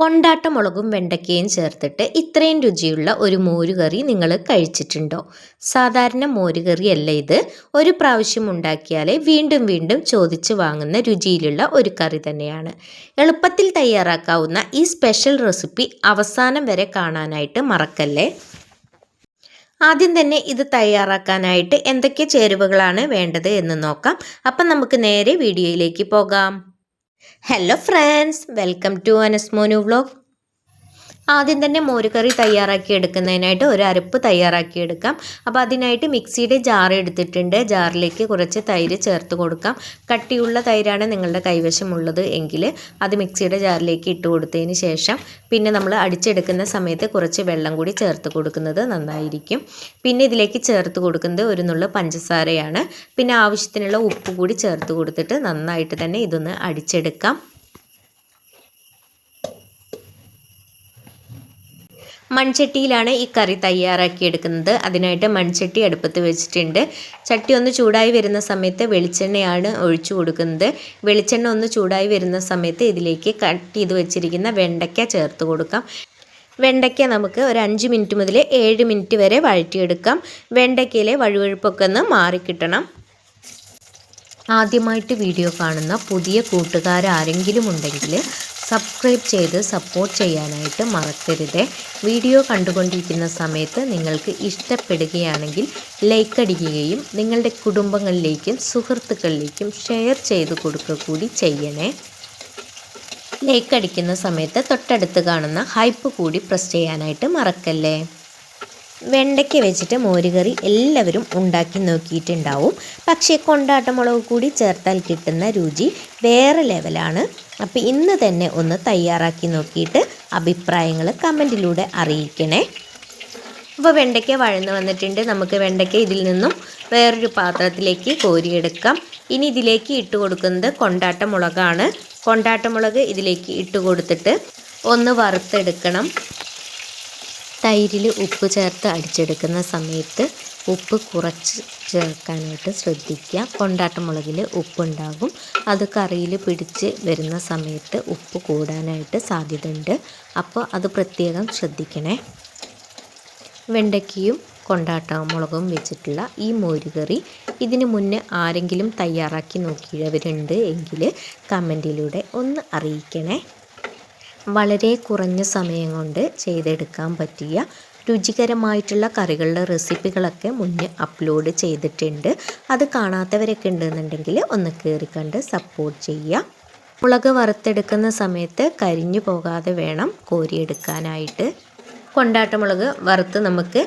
കൊണ്ടാട്ടമുളകും വെണ്ടയ്ക്കയും ചേർത്തിട്ട് ഇത്രയും രുചിയുള്ള ഒരു മോരുകറി നിങ്ങൾ കഴിച്ചിട്ടുണ്ടോ? സാധാരണ മോരുകറിയല്ല ഇത്. ഒരു പ്രാവശ്യം ഉണ്ടാക്കിയാലേ വീണ്ടും വീണ്ടും ചോദിച്ച് വാങ്ങുന്ന രുചിയിലുള്ള ഒരു കറി തന്നെയാണ്. എളുപ്പത്തിൽ തയ്യാറാക്കാവുന്ന ഈ സ്പെഷ്യൽ റെസിപ്പി അവസാനം വരെ കാണാനായിട്ട് മറക്കല്ലേ. ആദ്യം തന്നെ ഇത് തയ്യാറാക്കാനായിട്ട് എന്തൊക്കെ ചേരുവകളാണ് വേണ്ടത് എന്ന് നോക്കാം. അപ്പം നമുക്ക് നേരെ വീഡിയോയിലേക്ക് പോകാം. Hello friends, welcome to Anas Monu vlog. ആദ്യം തന്നെ മോരുകറി തയ്യാറാക്കി എടുക്കുന്നതിനായിട്ട് ഒരു അരപ്പ് തയ്യാറാക്കിയെടുക്കാം. അപ്പോൾ അതിനായിട്ട് മിക്സിയുടെ ജാർ എടുത്തിട്ടുണ്ട്. ജാറിലേക്ക് കുറച്ച് തൈര് ചേർത്ത് കൊടുക്കാം. കട്ടിയുള്ള തൈരാണ് നിങ്ങളുടെ കൈവശമുള്ളത് എങ്കിൽ അത് മിക്സിയുടെ ജാറിലേക്ക് ഇട്ട് കൊടുത്തതിന് ശേഷം പിന്നെ നമ്മൾ അടിച്ചെടുക്കുന്ന സമയത്ത് കുറച്ച് വെള്ളം കൂടി ചേർത്ത് കൊടുക്കുന്നത് നന്നായിരിക്കും. പിന്നെ ഇതിലേക്ക് ചേർത്ത് കൊടുക്കുന്നത് ഒരു നുള്ളു പഞ്ചസാരയാണ്. പിന്നെ ആവശ്യത്തിനുള്ള ഉപ്പ് കൂടി ചേർത്ത് കൊടുത്തിട്ട് നന്നായിട്ട് തന്നെ ഇതൊന്ന് അടിച്ചെടുക്കാം. മൺചട്ടിയിലാണ് ഈ കറി തയ്യാറാക്കിയെടുക്കുന്നത്. അതിനായിട്ട് മൺചട്ടി അടുപ്പത്ത് വെച്ചിട്ടുണ്ട്. ചട്ടി ഒന്ന് ചൂടായി വരുന്ന സമയത്ത് വെളിച്ചെണ്ണയാണ് ഒഴിച്ചു കൊടുക്കുന്നത്. വെളിച്ചെണ്ണ ഒന്ന് ചൂടായി വരുന്ന സമയത്ത് ഇതിലേക്ക് കട്ട് ചെയ്ത് വെച്ചിരിക്കുന്ന വെണ്ടയ്ക്ക ചേർത്ത് കൊടുക്കാം. വെണ്ടയ്ക്ക നമുക്ക് ഒരു 5 മിനിറ്റ് മുതൽ 7 മിനിറ്റ് വരെ വഴറ്റിയെടുക്കാം. വെണ്ടയ്ക്കയിലെ വഴുവഴുപ്പൊക്കെ ഒന്ന് മാറിക്കിട്ടണം. ആദ്യമായിട്ട് വീഡിയോ കാണുന്ന പുതിയ കൂട്ടുകാരാരെങ്കിലും ഉണ്ടെങ്കിൽ സബ്സ്ക്രൈബ് ചെയ്ത് സപ്പോർട്ട് ചെയ്യാനായിട്ട് മറക്കരുത്. വീഡിയോ കണ്ടുകൊണ്ടിരിക്കുന്ന സമയത്ത് നിങ്ങൾക്ക് ഇഷ്ടപ്പെടുകയാണെങ്കിൽ ലൈക്ക് അടിക്കുകയും നിങ്ങളുടെ കുടുംബങ്ങളിലേക്കും സുഹൃത്തുക്കളിലേക്കും ഷെയർ ചെയ്ത് കൊടുക്കുക കൂടി ചെയ്യണേ. ലൈക്ക് അടിക്കുന്ന സമയത്ത് തൊട്ടടുത്ത് കാണുന്ന ഹൈപ്പ് കൂടി പ്രസ് ചെയ്യാനായിട്ട് മറക്കല്ലേ. വെണ്ടയ്ക്ക വെച്ചിട്ട് മോരുകറി എല്ലാവരും ഉണ്ടാക്കി നോക്കിയിട്ടുണ്ടാവും. പക്ഷേ കൊണ്ടാട്ടമുളക് കൂടി ചേർത്താൽ കിട്ടുന്ന രുചി വേറെ ലെവലാണ്. അപ്പോൾ ഇന്ന് തന്നെ ഒന്ന് തയ്യാറാക്കി നോക്കിയിട്ട് അഭിപ്രായങ്ങൾ കമൻറ്റിലൂടെ അറിയിക്കണേ. അപ്പോൾ വെണ്ടയ്ക്ക വഴന്ന് വന്നിട്ടുണ്ട്. നമുക്ക് വെണ്ടയ്ക്ക ഇതിൽ നിന്നും വേറൊരു പാത്രത്തിലേക്ക് കോരിയെടുക്കാം. ഇനി ഇതിലേക്ക് ഇട്ട് കൊടുക്കുന്നത് കൊണ്ടാട്ടമുളകാണ്. കൊണ്ടാട്ടമുളക് ഇതിലേക്ക് ഇട്ട് കൊടുത്തിട്ട് ഒന്ന് വറുത്തെടുക്കണം. തൈരിൽ ഉപ്പ് ചേർത്ത് അടിച്ചെടുക്കുന്ന സമയത്ത് ഉപ്പ് കുറച്ച് ചേർക്കാനായിട്ട് ശ്രദ്ധിക്കുക. കൊണ്ടാട്ടമുളകിൽ ഉപ്പുണ്ടാകും. അത് കറിയിൽ പിടിച്ച് വരുന്ന സമയത്ത് ഉപ്പ് കൂടാനായിട്ട് സാധ്യതയുണ്ട്. അപ്പോൾ അത് പ്രത്യേകം ശ്രദ്ധിക്കണേ. വെണ്ടയ്ക്കയും കൊണ്ടാട്ടമുളകും വെച്ചിട്ടുള്ള ഈ മോരുകറി ഇതിന് മുന്നേ ആരെങ്കിലും തയ്യാറാക്കി നോക്കിയവരുണ്ട് എങ്കിൽ കമൻറ്റിലൂടെ ഒന്ന് അറിയിക്കണേ. വളരെ കുറഞ്ഞ സമയം കൊണ്ട് ചെയ്തെടുക്കാൻ പറ്റിയ രുചികരമായിട്ടുള്ള കറികളുടെ റെസിപ്പികളൊക്കെ മുന്നേ അപ്ലോഡ് ചെയ്തിട്ടുണ്ട്. അത് കാണാത്തവരൊക്കെ ഉണ്ടെന്നുണ്ടെങ്കിൽ ഒന്ന് കയറി കണ്ട് സപ്പോർട്ട് ചെയ്യുക. മുളക് വറുത്തെടുക്കുന്ന സമയത്ത് കരിഞ്ഞു പോകാതെ വേണം കോരിയെടുക്കാനായിട്ട്. കൊണ്ടാട്ടമുളക് വറുത്ത് നമുക്ക്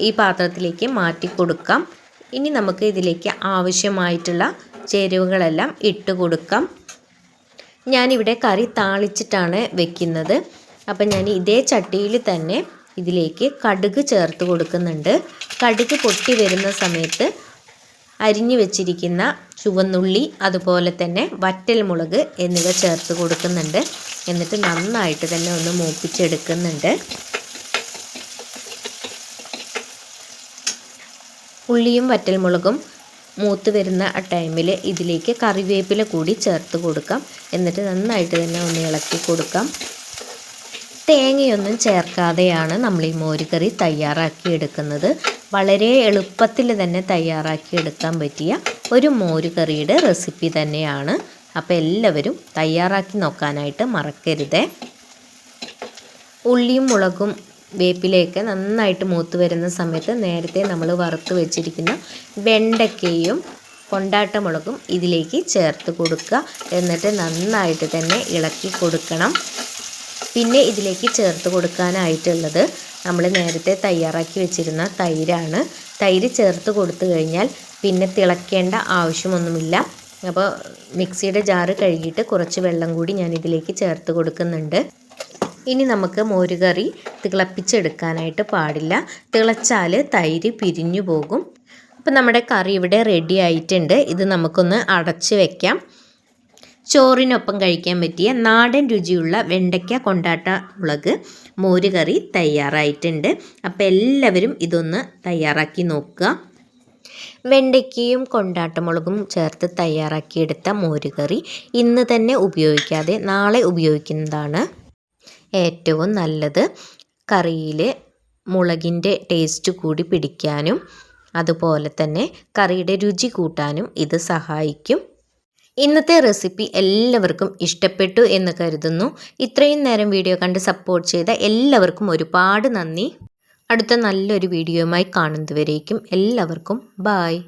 ഈ പാത്രത്തിലേക്ക് മാറ്റി കൊടുക്കാം. ഇനി നമുക്ക് ഇതിലേക്ക് ആവശ്യമായിട്ടുള്ള ചേരുവകളെല്ലാം ഇട്ട് കൊടുക്കാം. ഞാനിവിടെ കറി താളിച്ചിട്ടാണ് വെക്കുന്നത്. അപ്പം ഞാൻ ഇതേ ചട്ടിയിൽ തന്നെ ഇതിലേക്ക് കടുക് ചേർത്ത് കൊടുക്കുന്നുണ്ട്. കടുക് പൊട്ടി വരുന്ന സമയത്ത് അരിഞ്ഞു വെച്ചിരിക്കുന്ന ചുവന്നുള്ളി അതുപോലെ തന്നെ വറ്റൽമുളക് എന്നിവ ചേർത്ത് കൊടുക്കുന്നുണ്ട്. എന്നിട്ട് നന്നായിട്ട് തന്നെ ഒന്ന് മൂപ്പിച്ചെടുക്കുന്നുണ്ട്. ഉള്ളിയും വറ്റൽമുളകും മൂത്ത് വരുന്ന ആ ടൈമിൽ ഇതിലേക്ക് കറിവേപ്പില കൂടി ചേർത്ത് കൊടുക്കാം. എന്നിട്ട് നന്നായിട്ട് തന്നെ ഒന്ന് ഇളക്കി കൊടുക്കാം. തേങ്ങയൊന്നും ചേർക്കാതെയാണ് നമ്മൾ ഈ മോരുകറി തയ്യാറാക്കിയെടുക്കുന്നത്. വളരെ എളുപ്പത്തിൽ തന്നെ തയ്യാറാക്കിയെടുക്കാൻ പറ്റിയ ഒരു മോരുകറിയുടെ റെസിപ്പി തന്നെയാണ്. അപ്പോൾ എല്ലാവരും തയ്യാറാക്കി നോക്കാനായിട്ട് മറക്കരുത്. ഉള്ളിയും മുളകും വേപ്പിലയൊക്കെ നന്നായിട്ട് മൂത്ത് വരുന്ന സമയത്ത് നേരത്തെ നമ്മൾ വറുത്ത് വെച്ചിരിക്കുന്ന വെണ്ടയ്ക്കയും കൊണ്ടാട്ടമുളകും ഇതിലേക്ക് ചേർത്ത് കൊടുക്കുക. എന്നിട്ട് നന്നായിട്ട് തന്നെ ഇളക്കി കൊടുക്കണം. പിന്നെ ഇതിലേക്ക് ചേർത്ത് കൊടുക്കാനായിട്ടുള്ളത് നമ്മൾ നേരത്തെ തയ്യാറാക്കി വെച്ചിരുന്ന തൈരാണ്. തൈര് ചേർത്ത് കൊടുത്തു കഴിഞ്ഞാൽ പിന്നെ തിളയ്ക്കേണ്ട ആവശ്യമൊന്നുമില്ല. അപ്പോൾ മിക്സിയുടെ ജാറ് കഴുകിയിട്ട് കുറച്ച് വെള്ളം കൂടി ഞാൻ ഇതിലേക്ക് ചേർത്ത് കൊടുക്കുന്നുണ്ട്. ഇനി നമുക്ക് മോരുകറി തിളപ്പിച്ചെടുക്കാനായിട്ട് പാടില്ല. തിളച്ചാൽ തൈര് പിരിഞ്ഞു പോകും. അപ്പോൾ നമ്മുടെ കറി ഇവിടെ റെഡി ആയിട്ടുണ്ട്. ഇത് നമുക്കൊന്ന് അടച്ച് വെക്കാം. ചോറിനൊപ്പം കഴിക്കാൻ പറ്റിയ നാടൻ രുചിയുള്ള വെണ്ടയ്ക്ക കൊണ്ടാട്ടമുളക് മോരുകറി തയ്യാറായിട്ടുണ്ട്. അപ്പോൾ എല്ലാവരും ഇതൊന്ന് തയ്യാറാക്കി നോക്കുക. വെണ്ടയ്ക്കയും കൊണ്ടാട്ടമുളകും ചേർത്ത് തയ്യാറാക്കിയെടുത്ത മോരുകറി ഇന്ന് തന്നെ ഉപയോഗിക്കാതെ നാളെ ഉപയോഗിക്കുന്നതാണ്. ഏറ്റവും നല്ലത് കറിയിൽ മുളകിൻ്റെ ടേസ്റ്റ് കൂടി പിടിക്കാനും അതുപോലെ തന്നെ കറിയുടെ രുചി കൂട്ടാനും ഇത് സഹായിക്കും. ഇന്നത്തെ റെസിപ്പി എല്ലാവർക്കും ഇഷ്ടപ്പെട്ടു എന്ന് കരുതുന്നു. ഇത്രയും നേരം വീഡിയോ കണ്ട് സപ്പോർട്ട് ചെയ്ത എല്ലാവർക്കും ഒരുപാട് നന്ദി. അടുത്ത നല്ലൊരു വീഡിയോയുമായി കാണുന്നതുവരേക്കും എല്ലാവർക്കും ബായ്.